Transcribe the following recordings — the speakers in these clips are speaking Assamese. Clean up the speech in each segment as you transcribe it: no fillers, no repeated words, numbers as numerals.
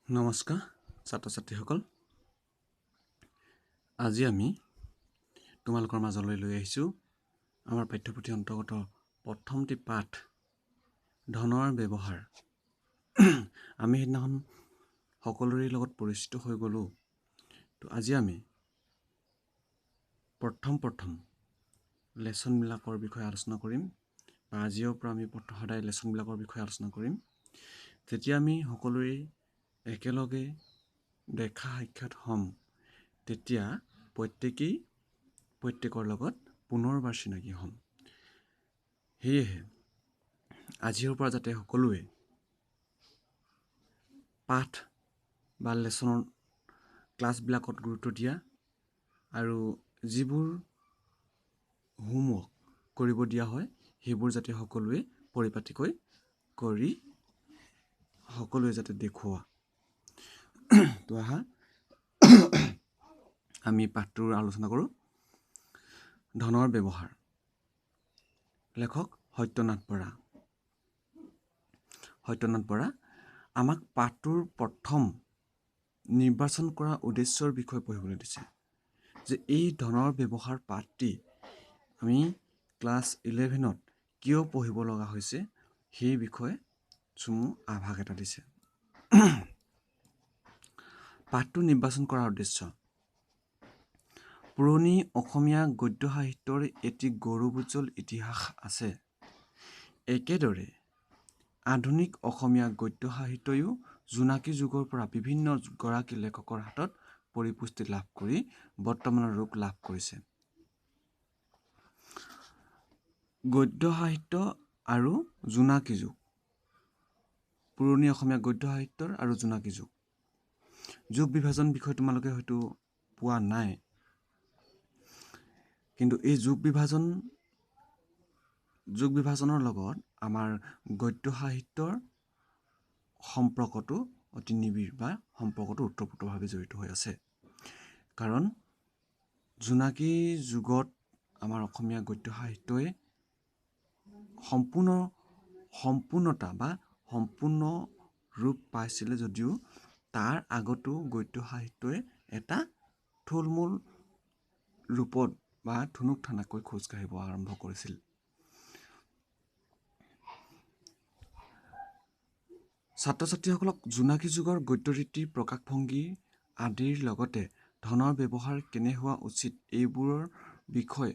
নমস্কাৰ ছাত্ৰ ছাত্ৰীসকল, আজি আমি তোমালোকৰ মাজলৈ লৈ আহিছোঁ আমাৰ পাঠ্যপুথি অন্তৰ্গত প্ৰথমটি পাঠ ধনৰ ব্যৱহাৰ। আমি সেইদিনাখন সকলোৰে লগত পৰিচিত হৈ গ'লোঁ। তো আজি আমি প্ৰথম লেচনবিলাকৰ বিষয়ে আলোচনা কৰিম, বা আজিৰ পৰা আমি সদায় লেচনবিলাকৰ বিষয়ে আলোচনা কৰিম। যেতিয়া আমি সকলোৰে একেলগে দেখা সাক্ষাৎ হ'ম, তেতিয়া প্ৰত্যেকৰ লগত পুনৰবাৰ চিনাকি হ'ম। সেয়েহে আজিৰ পৰা যাতে সকলোৱে পাঠ বা লেচনৰ ক্লাছবিলাকত গুৰুত্ব দিয়া আৰু যিবোৰ হোমৱৰ্ক কৰিব দিয়া হয় সেইবোৰ যাতে সকলোৱে পৰিপাটিকৈ কৰি সকলোৱে যাতে দেখুওৱা। তো আহা আমি পাঠটোৰ আলোচনা কৰোঁ। ধনৰ ব্যৱহাৰ। লেখক সত্যনাথ বৰা আমাক পাঠটোৰ প্ৰথম নিৰ্বাচন কৰা উদ্দেশ্যৰ বিষয়ে পঢ়িবলৈ দিছে, যে এই ধনৰ ব্যৱহাৰ পাঠটি আমি ক্লাছ 11ত কিয় পঢ়িব লগা হৈছে সেই বিষয়ে চমু আভাস এটা দিছে। পাঠটো নিৰ্বাচন কৰাৰ উদ্দেশ্য। পুৰণি অসমীয়া গদ্য সাহিত্যৰ এটি গৌৰৱোজ্জ্বল ইতিহাস আছে। একেদৰে আধুনিক অসমীয়া গদ্য সাহিত্যয়ো জোনাকী যুগৰ পৰা বিভিন্ন গৰাকী লেখকৰ হাতত পৰিপুষ্টি লাভ কৰি বৰ্তমানৰ ৰূপ লাভ কৰিছে। গদ্য সাহিত্য আৰু জোনাকী যুগ। পুৰণি অসমীয়া গদ্য সাহিত্যৰ আৰু জোনাকী যুগ। যুগ বিভাজন বিষয় তোমালোকে হয়তো পোৱা নাই, কিন্তু এই যুগ বিভাজনৰ লগত আমাৰ গদ্য সাহিত্যৰ সম্পৰ্কটো অতি নিবিড় বা সম্পৰ্কটো ওতঃপ্ৰোতভাৱে জড়িত হৈ আছে। কাৰণ জোনাকী যুগত আমাৰ অসমীয়া গদ্য সাহিত্যই সম্পূৰ্ণতা বা সম্পূৰ্ণ ৰূপ পাইছিলে যদিও তাৰ আগতো গদ্য সাহিত্যই এটা থুলমূল ৰূপত বা থুনুক থানাকৈ খোজ কাঢ়িব আৰম্ভ কৰিছিল। ছাত্ৰ ছাত্ৰীসকলক জোনাকী যুগৰ গদ্যৰীতি, প্ৰকাশভংগী আদিৰ লগতে ধনৰ ব্যৱহাৰ কেনে হোৱা উচিত এইবোৰ বিষয়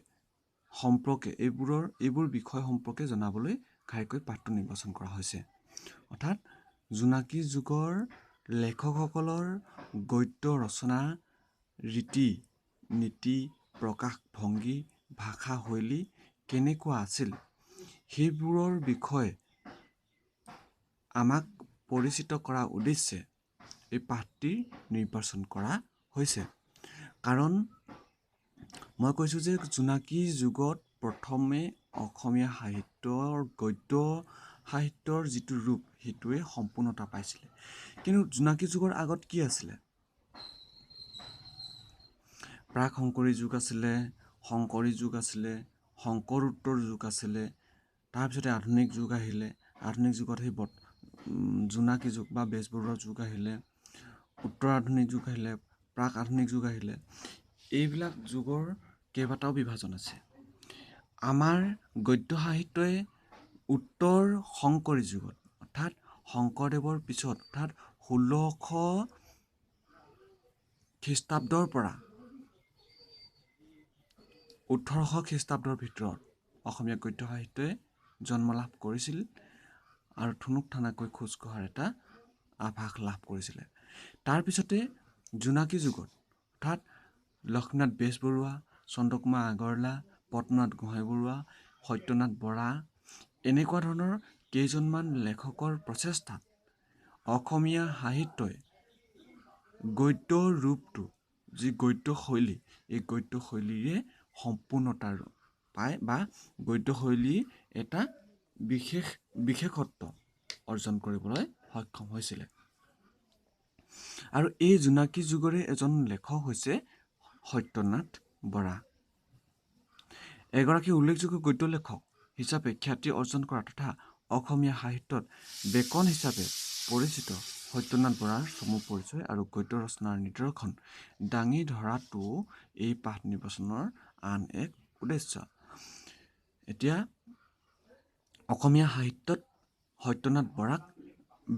সম্পৰ্কে জনাবলৈ ঘাইকৈ পাঠটো নিৰ্বাচন কৰা হৈছে। অৰ্থাৎ জোনাকী যুগৰ লেখকসকলৰ গদ্য ৰচনা ৰীতি নীতি, প্ৰকাশভংগী, ভাষা শৈলী কেনেকুৱা আছিল সেইবোৰৰ বিষয়ে আমাক পৰিচিত কৰাৰ উদ্দেশ্যে এই পাঠটি নিৰ্বাচন কৰা হৈছে। কাৰণ মই কৈছোঁ যে জোনাকী যুগত প্ৰথমে অসমীয়া সাহিত্যৰ গদ্য সাহিত্যৰ যিটো ৰূপ সেইটোৱে সম্পূৰ্ণতা পাইছিলে। কিন্তু জোনাকী যুগৰ আগত কি আছিলে? প্ৰাক শংকৰী যুগ আছিলে, শংকৰী যুগ আছিলে, শংকৰোত্তৰ যুগ আছিলে, তাৰপিছতে আধুনিক যুগ আহিলে। আধুনিক যুগত সেই জোনাকী যুগ বা বেজবৰুৱাৰ যুগ আহিলে, উত্তৰ আধুনিক যুগ আহিলে, প্ৰাক আধুনিক যুগ আহিলে। এইবিলাক যুগৰ কেইবাটাও বিভাজন আছে। আমাৰ গদ্য সাহিত্যই উত্তৰ শংকৰী যুগত অৰ্থাৎ শংকৰদেৱৰ পিছত অৰ্থাৎ 1600 খ্ৰীষ্টাব্দৰ পৰা 1800 খ্ৰীষ্টাব্দৰ ভিতৰত অসমীয়া গদ্য সাহিত্যই জন্ম লাভ কৰিছিল আৰু থুনুক থানাকৈ খোজ কঢ়াৰ এটা আভাস লাভ কৰিছিলে। তাৰপিছতে জোনাকী যুগত অৰ্থাৎ লক্ষ্মীনাথ বেজবৰুৱা, চন্দ্ৰকুমাৰ আগৰৱালা, পদ্মনাথ গোহাঞিবৰুৱা, সত্যনাথ বৰা এনেকুৱা ধৰণৰ কেইজনমান লেখকৰ প্ৰচেষ্টাত অসমীয়া সাহিত্যই গদ্য ৰূপটো, যি গদ্য শৈলী, এই গদ্য শৈলীৰে সম্পূৰ্ণতা পায় বা গদ্য শৈলী এটা বিশেষত্ব অৰ্জন কৰিবলৈ সক্ষম হৈছিলে। আৰু এই জোনাকী যুগৰে এজন লেখক হৈছে সত্যনাথ বৰা। এগৰাকী উল্লেখযোগ্য গদ্য লেখক হিচাপে খ্যাতি অৰ্জন কৰা তথা অসমীয়া সাহিত্যত বেকন হিচাপে পৰিচিত সত্যনাথ বৰাৰ চমু পৰিচয় আৰু গদ্য ৰচনাৰ নিদৰ্শন দাঙি ধৰাটো এই পাঠ নিৰ্বাচনৰ আন এক উদ্দেশ্য। এতিয়া অসমীয়া সাহিত্যত সত্যনাথ বৰাক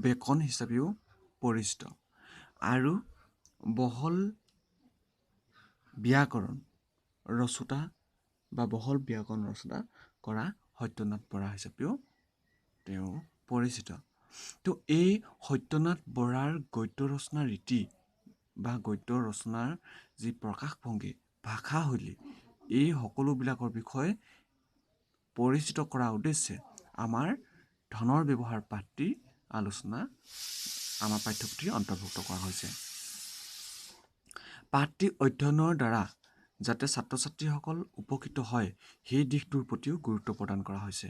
বেকন হিচাপেও পৰিচিত আৰু বহল ব্যাকৰণ ৰচনা কৰা সত্যনাথ বৰা হিচাপেও তেওঁ পৰিচিত। তো এই সত্যনাথ বৰাৰ গদ্য ৰচনাৰ ৰীতি বা গদ্য ৰচনাৰ যি প্ৰকাশভংগী, ভাষাশৈলী, এই সকলোবিলাকৰ বিষয়ে পৰিচিত কৰাৰ উদ্দেশ্যে আমাৰ ধনৰ ব্যৱহাৰ পাঠটিৰ আলোচনা আমাৰ পাঠ্যপুথিৰ অন্তৰ্ভুক্ত কৰা হৈছে। পাঠটি অধ্যয়নৰ দ্বাৰা যাতে ছাত্ৰ ছাত্ৰীসকল উপকৃত হয় সেই দিশটোৰ প্ৰতিও গুৰুত্ব প্ৰদান কৰা হৈছে।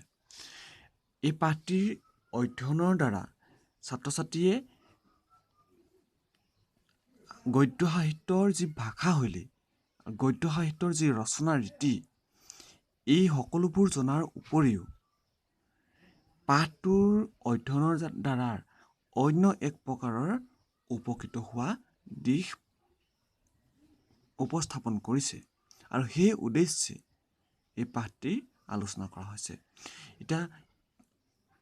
এই পাঠটিৰ অধ্যয়নৰ দ্বাৰা ছাত্ৰ ছাত্ৰীয়ে গদ্য সাহিত্যৰ যি ভাষাশৈলী, গদ্য সাহিত্যৰ যি ৰচনাৰ ৰীতি, এই সকলোবোৰ জনাৰ উপৰিও পাঠটোৰ অধ্যয়নৰ দ্বাৰা অন্য এক প্ৰকাৰৰ উপকৃত হোৱা দিশ উপস্থাপন কৰিছে আৰু সেই উদ্দেশ্যে এই পাঠটিৰ আলোচনা কৰা হৈছে। এতিয়া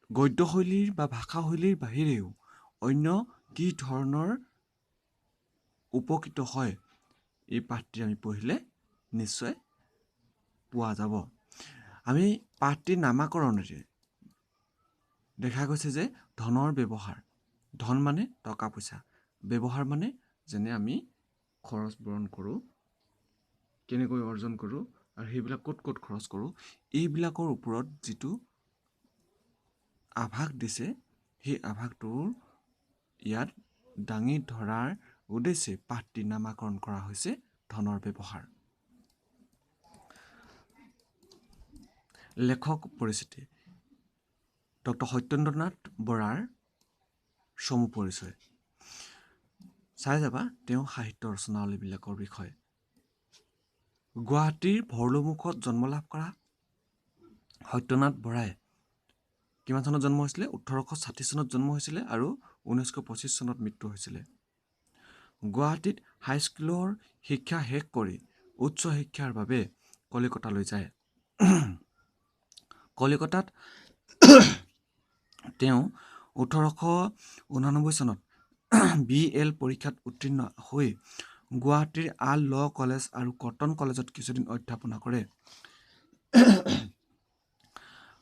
গদ্যশৈলীৰ বা ভাষাশৈলীৰ বাহিৰেও অন্য কি ধৰণৰ উপকৃত হয় এই পাঠটি আমি পঢ়িলে নিশ্চয় পোৱা যাব। আমি পাঠটিৰ নামাকৰণেৰে দেখা গৈছে যে ধনৰ ব্যৱহাৰ, ধন মানে টকা পইচা, ব্যৱহাৰ মানে যেনে আমি খৰচ বৰণ কৰোঁ, কেনেকৈ অৰ্জন কৰোঁ আৰু সেইবিলাক ক'ত ক'ত খৰচ কৰোঁ, এইবিলাকৰ ওপৰত যিটো আভাস দিছে সেই আভাসটোৰ ইয়াত দাঙি ধৰাৰ উদ্দেশ্যে পাঠটি নামাকৰণ কৰা হৈছে ধনৰ ব্যৱহাৰ। লেখক পৰিচিতি। ডক্টৰ সত্যেন্দ্ৰনাথ বৰাৰ চমু পৰিচয় চাই যাবা তেওঁ সাহিত্য ৰচনাৱলীবিলাকৰ বিষয়ে। গুৱাহাটীৰ ভৰলুমুখত জন্ম লাভ কৰা সত্যনাথ বৰাই কিমান চনত জন্ম হৈছিলে? 1860 চনত জন্ম হৈছিলে আৰু 1925 চনত মৃত্যু হৈছিলে। গুৱাহাটীত হাইস্কুলৰ শিক্ষা শেষ কৰি উচ্চ শিক্ষাৰ বাবে কলিকতালৈ যায়। কলিকতাত তেওঁ 1889 চনত BL পৰীক্ষাত উত্তীৰ্ণ হৈ গুৱাহাটীৰ আল ল কলেজ আৰু কটন কলেজত কিছুদিন অধ্যাপনা কৰে।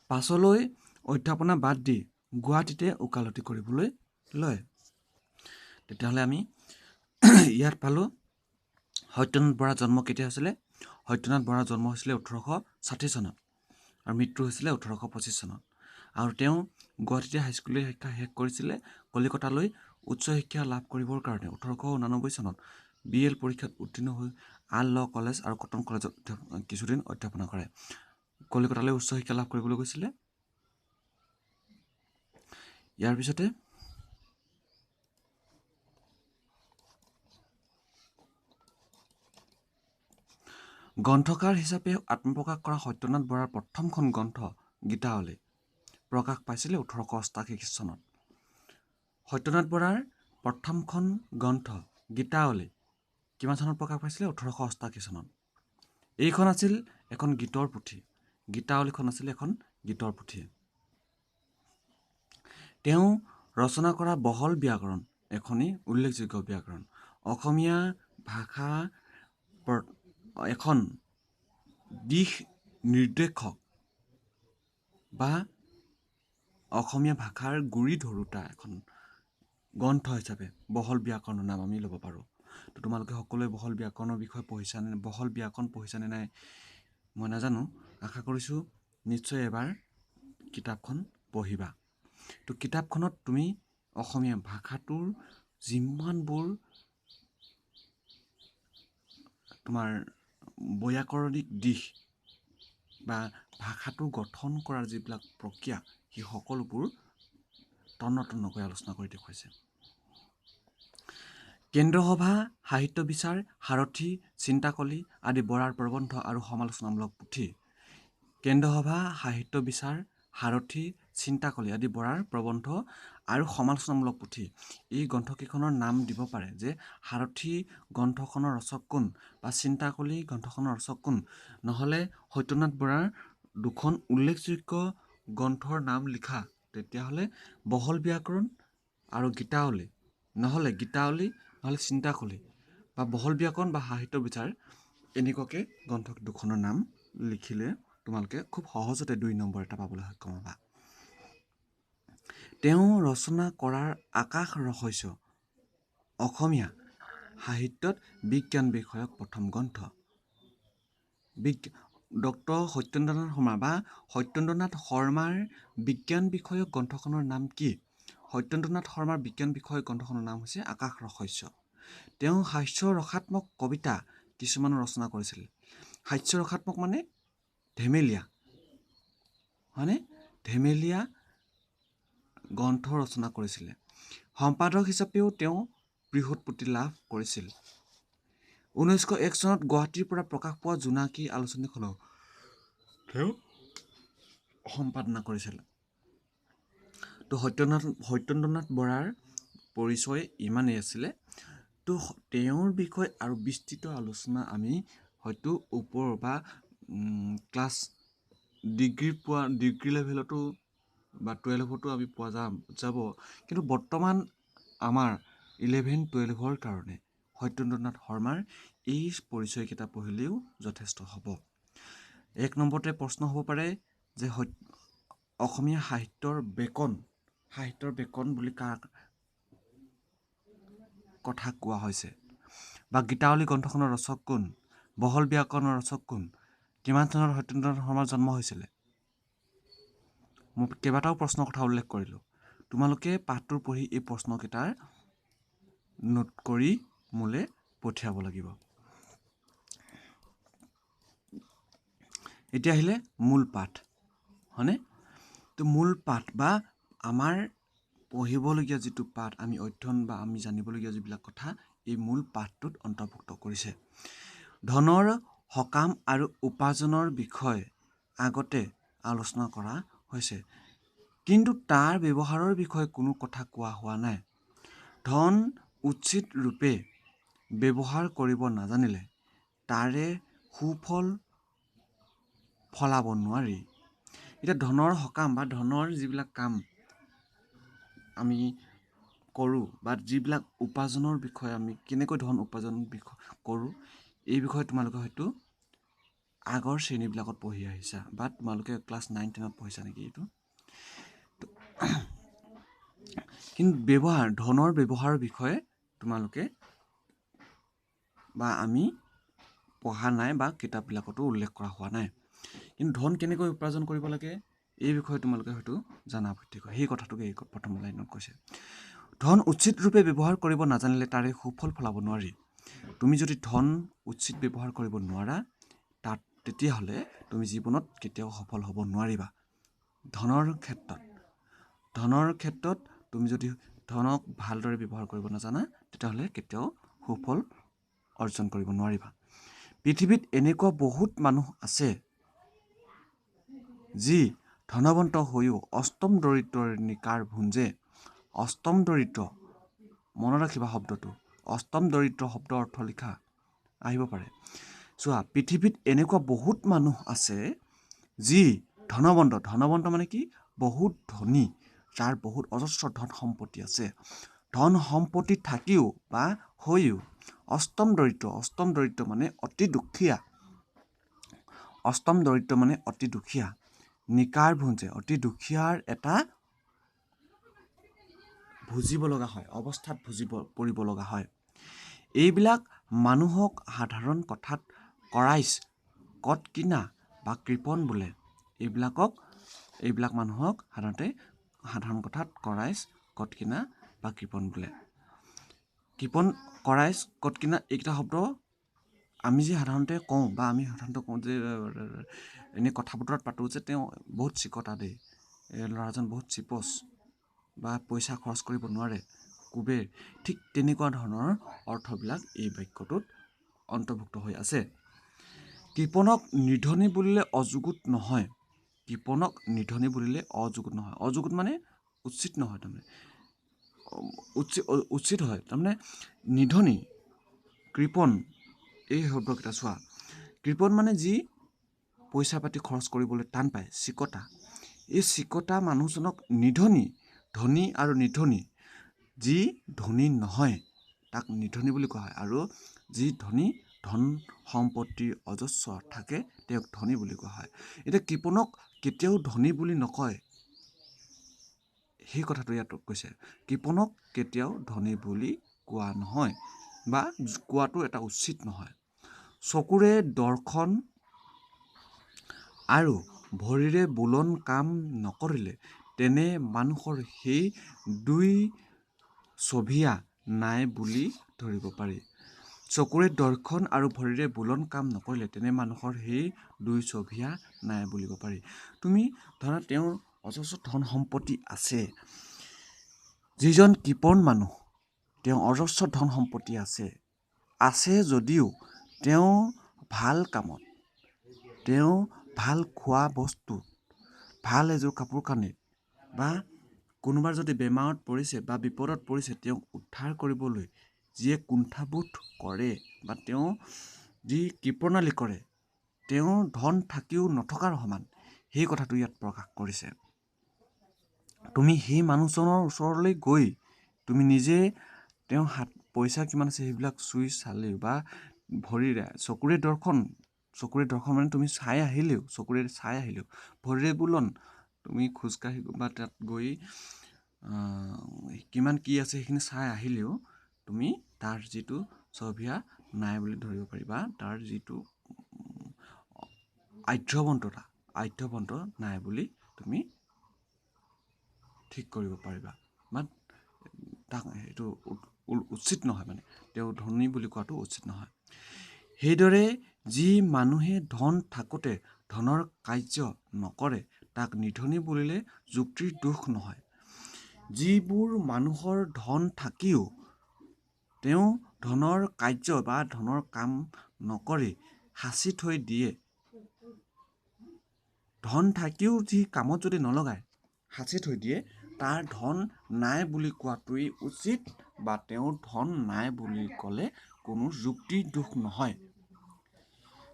পাছলৈ অধ্যাপনা বাদ দি গুৱাহাটীতে ওকালতি কৰিবলৈ লয়। তেতিয়াহ'লে আমি ইয়াত পালোঁ সত্যনাথ বৰাৰ জন্ম কেতিয়া হৈছিলে? সত্যনাথ বৰাৰ জন্ম হৈছিলে 1860 চনত আৰু মৃত্যু হৈছিলে 1825 চনত। আৰু তেওঁ গুৱাহাটীতে হাইস্কুলীয়া শিক্ষা শেষ কৰিছিলে। কলিকতালৈ উচ্চ শিক্ষা লাভ কৰিবৰ কাৰণে 1889 চনত BL পৰীক্ষাত উত্তীৰ্ণ হৈ আল ল কলেজ আৰু কটন কলেজত কিছুদিন অধ্যাপনা কৰে। কলিকতালৈ উচ্চ শিক্ষা লাভ কৰিবলৈ গৈছিলে। ইয়াৰ পিছতে গ্ৰন্থকাৰ হিচাপে আত্মপ্ৰকাশ কৰা সত্যনাথ বৰাৰ প্ৰথমখন গ্ৰন্থ গীতাৱলী প্ৰকাশ পাইছিলে 1888 চনত। সত্যনাথ বৰাৰ প্ৰথমখন গ্ৰন্থ গীতাৱলী কিমান চনত প্ৰকাশ পাইছিলে? 1888 চনত। এইখন আছিল এখন গীতৰ পুথি। গীতাৱলীখন আছিল এখন গীতৰ পুথি। তেওঁ ৰচনা কৰা বহল ব্যাকৰণ এখনি উল্লেখযোগ্য ব্যাকৰণ। অসমীয়া ভাষা এখন দিশ নিৰ্দেশক বা অসমীয়া ভাষাৰ গুৰি ধৰোঁতা এখন গ্ৰন্থ হিচাপে বহল ব্যাকৰণৰ নাম আমি ল'ব পাৰোঁ। তো তোমালোকে সকলোৱে বহল ব্যাকৰণৰ বিষয়ে পঢ়িছানে? বহল ব্যাকৰণ পঢ়িছানে নাই মই নাজানো। আশা কৰিছোঁ নিশ্চয় এবাৰ কিতাপখন পঢ়িবা। তো কিতাপখনত তুমি অসমীয়া ভাষাটোৰ যিমানবোৰ তোমাৰ বৈয়াকৰণিক দিশ বা ভাষাটো গঠন কৰাৰ যিবিলাক প্ৰক্ৰিয়া সেই সকলোবোৰ তন্নতন্নকৈ আলোচনা কৰি দেখুৱাইছে। কেন্দ্ৰসভা, সাহিত্য বিচাৰ, সাৰথি, চিন্তাকলি আদি বৰাৰ প্ৰবন্ধ আৰু সমালোচনামূলক পুথি। কেন্দ্ৰসভা, সাহিত্য বিচাৰ, সাৰথি, চিন্তাকলি আদি বৰাৰ প্ৰবন্ধ আৰু সমালোচনামূলক পুথি। এই গ্ৰন্থকেইখনৰ নাম দিব পাৰে যে সাৰথি গ্ৰন্থখনৰ ৰচক কোন, বা চিন্তাকলি গ্ৰন্থখনৰ ৰচক কোন, নহ'লে সত্যনাথ বৰাৰ দুখন উল্লেখযোগ্য গ্ৰন্থৰ নাম লিখা, তেতিয়াহ'লে বহল ব্যাকৰণ আৰু গীতাৱলী, নহ'লে গীতাৱলী নহ'লে চিন্তাকলি, বা বহল ব্যাকৰণ বা সাহিত্য বিচাৰ, এনেকুৱাকৈ গ্ৰন্থ দুখনৰ নাম লিখিলে তোমালোকে খুব সহজতে 2 নম্বৰ এটা পাবলৈ সক্ষম হ'বা। তেওঁ ৰচনা কৰাৰ আকাশ ৰহস্য অসমীয়া সাহিত্যত বিজ্ঞান বিষয়ক প্ৰথম গ্ৰন্থ। ডক্টৰ সত্যেন্দ্ৰনাথ শৰ্মা বা সত্যেন্দ্ৰনাথ শৰ্মাৰ বিজ্ঞান বিষয়ক গ্ৰন্থখনৰ নাম কি? সত্যেন্দ্ৰনাথ শৰ্মাৰ বিজ্ঞান বিষয়ক গ্ৰন্থখনৰ নাম হৈছে আকাশ ৰহস্য। তেওঁ হাস্য ৰসাত্মক কবিতা কিছুমান ৰচনা কৰিছিল। হাস্য ৰসাত্মক মানে ধেমেলীয়া, হয়নে? ধেমেলীয়া গ্ৰন্থ ৰচনা কৰিছিলে। সম্পাদক হিচাপেও তেওঁ বৃহৎ লাভ কৰিছিল। 1901 চনত গুৱাহাটীৰ পৰা প্ৰকাশ পোৱা জোনাকী আলোচনীখনক তেওঁ সম্পাদনা কৰিছিল। তো সত্যেন্দ্ৰনাথ বৰাৰ পৰিচয় ইমানেই আছিলে। তো তেওঁৰ বিষয়ে আৰু বিস্তৃত আলোচনা আমি হয়তো ওপৰ বা ক্লাছ ডিগ্ৰী লেভেলতো বা 12তো আমি পোৱা যাব। কিন্তু বৰ্তমান আমাৰ 11-12ৰ কাৰণে সত্যেন্দ্ৰনাথ শৰ্মাৰ এই পৰিচয়কেইটা পঢ়িলেও যথেষ্ট হ'ব। 1 নম্বৰতে প্ৰশ্ন হ'ব পাৰে যে অসমীয়া সাহিত্যৰ বেকন বুলি কাৰ কথা কোৱা হৈছে, বা গীতাৱলী গ্ৰন্থখনৰ ৰচক কোন, বহল ব্যাকৰণৰ ৰচক কোন, কিমান চনত সত্যেন্দ্ৰনাথ শৰ্মাৰ জন্ম হৈছিলে। মই কেইবাটাও প্ৰশ্নৰ কথা উল্লেখ কৰিলোঁ। তোমালোকে পাঠটোৰ পঢ়ি এই প্ৰশ্নকেইটাৰ নোট কৰি মোলৈ পঠিয়াব লাগিব। এতিয়া আহিলে মূল পাঠ, হয়নে? তো মূল পাঠ বা আমাৰ পঢ়িবলগীয়া যিটো পাঠ, আমি অধ্যয়ন বা আমি জানিবলগীয়া যিবিলাক কথা, এই মূল পাঠটোত অন্তৰ্ভুক্ত কৰিছে। ধনৰ সকাম আৰু উপাৰ্জনৰ বিষয়ে আগতে আলোচনা কৰা হৈছে, কিন্তু তাৰ ব্যৱহাৰৰ বিষয়ে কোনো কথা কোৱা হোৱা নাই। ধন উচিত ৰূপে ব্যৱহাৰ কৰিব নাজানিলে তাৰে সুফল ফলাব নোৱাৰি। এতিয়া ধনৰ সকাম বা ধনৰ যিবিলাক কাম আমি কৰোঁ, বা যিবিলাক উপাৰ্জনৰ বিষয়ে আমি কেনেকৈ ধন উপাৰ্জন কৰোঁ, এই বিষয়ে তোমালোকে হয়তো আগৰ শ্ৰেণীবিলাকত পঢ়ি আহিছা, বা তোমালোকে ক্লাছ 9-10ত পঢ়িছা নেকি এইটো। কিন্তু ধনৰ ব্যৱহাৰৰ বিষয়ে তোমালোকে বা আমি পঢ়া নাই, বা কিতাপবিলাকতো উল্লেখ কৰা হোৱা নাই। কিন্তু ধন কেনেকৈ উপাৰ্জন কৰিব লাগে এই বিষয়ে তোমালোকে হয়তো জানা আৱশ্যক। সেই কথাটোকে এই প্ৰথম লাইনত কৈছে। ধন উচিত ৰূপে ব্যৱহাৰ কৰিব নাজানিলে তাৰে সুফল ফলাব নোৱাৰি। তুমি যদি ধন উচিত ব্যৱহাৰ কৰিব নোৱাৰা, তেতিয়াহ'লে তুমি জীৱনত কেতিয়াও সফল হ'ব নোৱাৰিবা। ধনৰ ক্ষেত্ৰত তুমি যদি ধনক ভালদৰে ব্যৱহাৰ কৰিব নাজানা, তেতিয়াহ'লে কেতিয়াও সুফল অৰ্জন কৰিব নোৱাৰিবা। পৃথিৱীত এনেকুৱা বহুত মানুহ আছে যি ধনৱন্ত হৈও অষ্টম দৰিদ্ৰৰ নিকাৰ ভুঞ্জে। অষ্টম দৰিদ্ৰ, মনত ৰাখিবা শব্দটো, অষ্টম দৰিদ্ৰ শব্দৰ অৰ্থ লিখা আহিব পাৰে। চোৱা, পৃথিৱীত এনেকুৱা বহুত মানুহ আছে যি ধনৱন্ত মানে কি, বহুত ধনী, যাৰ বহুত অজস্ৰ ধন সম্পত্তি আছে। ধন সম্পত্তি থাকিও বা হৈও অষ্টম দৰিদ্ৰ মানে অতি দুখীয়া। অষ্টম দৰিদ্ৰ মানে অতি দুখীয়া। নিকাৰ ভুঞ্জে, অতি দুখীয়াৰ এটা ভুজিব লগা হয়, অৱস্থাত পৰিব লগা হয়। এইবিলাক মানুহক সাধাৰণ কথাত কৰাইছ কটকিনা বা কৃপণ বোলে। এইবিলাক মানুহক সাধাৰণ কথাত কৰাইছ কটকিনা বা কৃপণ বোলে। কৃপণ, কৰাইছ, কটকিনা এইকেইটা শব্দ আমি যে সাধাৰণতে কওঁ, বা আমি সাধাৰণতে কওঁ যে এনেই কথা বতৰাত পাতোঁ যে তেওঁ বহুত চিকটা দেই, ল'ৰাজন বহুত চিপচ, বা পইচা খৰচ কৰিব নোৱাৰে, কুবেৰ, ঠিক তেনেকুৱা ধৰণৰ অৰ্থবিলাক এই বাক্যটোত অন্তৰ্ভুক্ত হৈ আছে। কৃপণক নিধনী বুলিলে অযুগুত নহয়। অযুগুত মানে উচিত নহয় তাৰমানে। উচিত হয়। তাৰমানে নিধনী, কৃপণ, এই শব্দকেইটা চোৱা। কৃপণ মানে যি পইচা পাতি খৰচ কৰিবলৈ টান পায়, চিকটা। এই চিকটা মানুহজনক নিধনী, ধনী আৰু নিধনী। যি ধনী নহয় তাক নিধনী বুলি কোৱা হয়, আৰু যি ধনী, ধন সম্পত্তিৰ অজস্ৰ থাকে, তেওঁক ধনী বুলি কোৱা হয়। এতিয়া কৃপণক কেতিয়াও ধনী বুলি নকয়, সেই কথাটো ইয়াত কৈছে। কৃপণক কেতিয়াও ধনী বুলি কোৱা নহয়, বা কোৱাটো এটা উচিত নহয়। চকুৰে দৰ্শন আৰু ভৰিৰে বুলন কাম নকৰিলে তেনে মানুহৰ সেই দুই ছভিয়া নাই বুলি ধৰিব পাৰি। চকুৰে দৰ্শন আৰু ভৰিৰে বুলন কাম নকৰিলে তেনে মানুহৰ সেই দুই ছভিয়া নাই বুলিব পাৰি। তুমি ধৰা তেওঁৰ অজস্ৰ ধন সম্পত্তি আছে, যিজন কৃপণ মানুহ, তেওঁ অজস্ৰ ধন সম্পত্তি আছে যদিও তেওঁ ভাল কামত, তেওঁ ভাল খোৱা বস্তু, ভাল এযোৰ কাপোৰ কানিত, বা কোনোবাৰ যদি বেমাৰত পৰিছে বা বিপদত পৰিছে তেওঁক উদ্ধাৰ কৰিবলৈ যিয়ে কুণ্ঠাবোধ কৰে, বা তেওঁ যি কৃপণালি কৰে, তেওঁৰ ধন থাকিও নথকাৰ সমান, সেই কথাটো ইয়াত প্ৰকাশ কৰিছে। তুমি সেই মানুহজনৰ ওচৰলৈ গৈ তুমি নিজে তেওঁৰ হাত পইচা কিমান আছে সেইবিলাক চুই চালেও, বা ভৰিৰে চকুৰে দৰ্শন মানে তুমি চকুৰে চাই আহিলেও, ভৰিৰে বুলন, তুমি খোজকাঢ়ি বা তাত গৈ কিমান কি আছে সেইখিনি চাই আহিলেও তুমি তাৰ যিটো ছভিয়া নাই বুলি ধৰিব পাৰিবা, তাৰ যিটো আধ্যবন্ত নাই বুলি তুমি ঠিক কৰিব পাৰিবা, বা তাক সেইটো উচিত নহয়, মানে তেওঁ ধনী বুলি কোৱাটো উচিত নহয়। সেইদৰে যি মানুহে ধন থাকোঁতে ধনৰ কাৰ্য নকৰে তাক নিধনী বুলিলে যুক্তিৰ দোষ নহয়। যিবোৰ মানুহৰ ধন থাকিও তেওঁ ধনৰ কাৰ্য বা ধনৰ কাম নকৰি সাঁচি থৈ দিয়ে, ধন থাকিও যি কামত যদি নলগায় সাঁচি থৈ দিয়ে, তাৰ ধন নাই বুলি কোৱাটোৱেই উচিত, বা তেওঁৰ ধন নাই বুলি ক'লে কোনো যুক্তিৰ দোষ নহয়,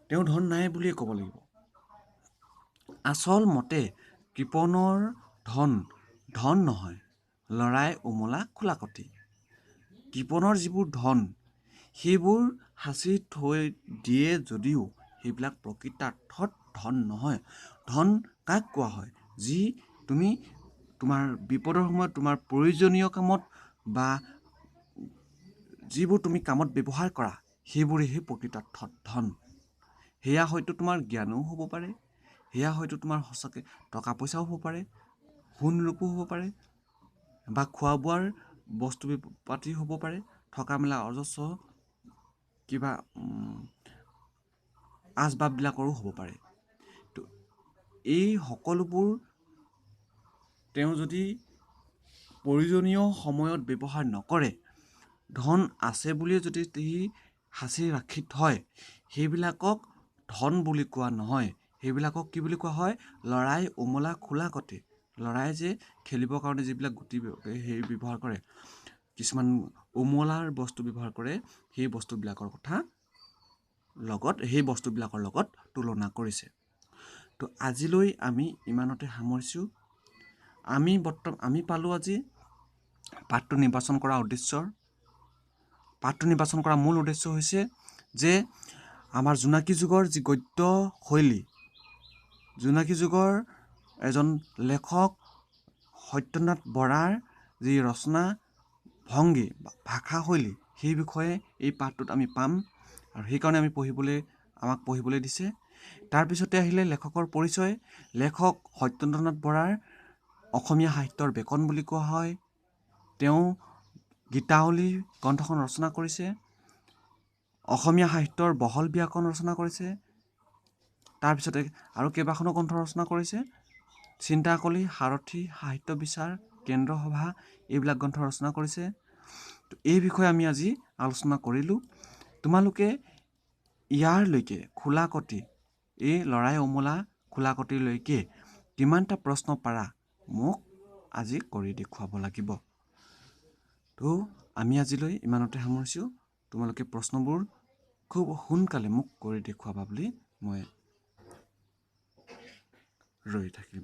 তেওঁ ধন নাই বুলিয়ে ক'ব লাগিব। আচল মতে কৃপণৰ ধন নহয়, লৰাই উমলা খোলাকটি। কৃপণৰ যিবোৰ ধন সেইবোৰ সাঁচি থৈ দিয়ে যদিও সেইবিলাক প্ৰকৃতাৰ্থত ধন নহয়। ধন কাক কোৱা হয়? যি তুমি তোমাৰ বিপদৰ সময়ত, তোমাৰ প্ৰয়োজনীয় কামত, বা যিবোৰ তুমি কামত ব্যৱহাৰ কৰা, সেইবোৰেহে প্ৰকৃতাৰ্থত ধন। সেয়া হয়তো তোমাৰ জ্ঞানো হ'ব পাৰে, সেয়া হয়তো তোমাৰ সঁচাকৈ টকা পইচাও হ'ব পাৰে, সোণ ৰূপো হ'ব পাৰে, বা খোৱা বোৱাৰ বস্তু পাতি হ'ব পাৰে, থকা মেলা অজস্ৰ কিবা আচবাববিলাকৰো হ'ব পাৰে। তো এই সকলোবোৰ তেওঁ যদি প্ৰয়োজনীয় সময়ত ব্যৱহাৰ নকৰে, ধন আছে বুলিয়ে যদি সি সাঁচি ৰাখি থয়, সেইবিলাকক ধন বুলি কোৱা নহয়, সেইবিলাকক কি বুলি কোৱা হয়? লৰাই উমলা খোলাকটি। লৰাই যে খেলিবৰ কাৰণে যিবিলাক গুটি হেৰি ব্যৱহাৰ কৰে, কিছুমান উমলাৰ বস্তু ব্যৱহাৰ কৰে, সেই বস্তুবিলাকৰ লগত তুলনা কৰিছে। তো আজিলৈ আমি ইমানতে সামৰিছোঁ। আমি পালোঁ আজি পাঠটো নিৰ্বাচন কৰা মূল উদ্দেশ্য হৈছে যে আমাৰ জোনাকী যুগৰ যি গদ্য শৈলী, জোনাকী যুগৰ এজন লেখক সত্যনাথ বৰাৰ যি ৰচনা ভংগী, ভাষা শৈলী, সেই বিষয়ে এই পাঠটোত আমি পাম, আৰু সেইকাৰণে আমাক পঢ়িবলৈ দিছে। তাৰপিছতে আহিলে লেখকৰ পৰিচয়। লেখক সত্যেন্দ্ৰনাথ বৰাৰ অসমীয়া সাহিত্যৰ বেকন বুলি কোৱা হয়। তেওঁ গীতাৱলী গ্ৰন্থখন ৰচনা কৰিছে, অসমীয়া সাহিত্যৰ বহল ব্যাকৰণ ৰচনা কৰিছে, তাৰপিছতে আৰু কেইবাখনো গ্ৰন্থ ৰচনা কৰিছে। চিন্তাকলি, সাৰথি, সাহিত্য বিচাৰ, কেন্দ্ৰ সভা, এইবিলাক গ্ৰন্থ ৰচনা কৰিছে। এই বিষয়ে আমি আজি আলোচনা কৰিলোঁ। তোমালোকে ইয়াৰলৈকে খোলাকটি, এই লৰাই উমলা খোলাকটিলৈকে কিমানটা প্ৰশ্ন পাৰা মোক আজি কৰি দেখুৱাব লাগিব। তো আমি আজিলৈ ইমানতে সামৰিছোঁ। তোমালোকে প্ৰশ্নবোৰ খুব সোনকালে মোক কৰি দেখুৱাবা বুলি মই ৰৈ থাকিম।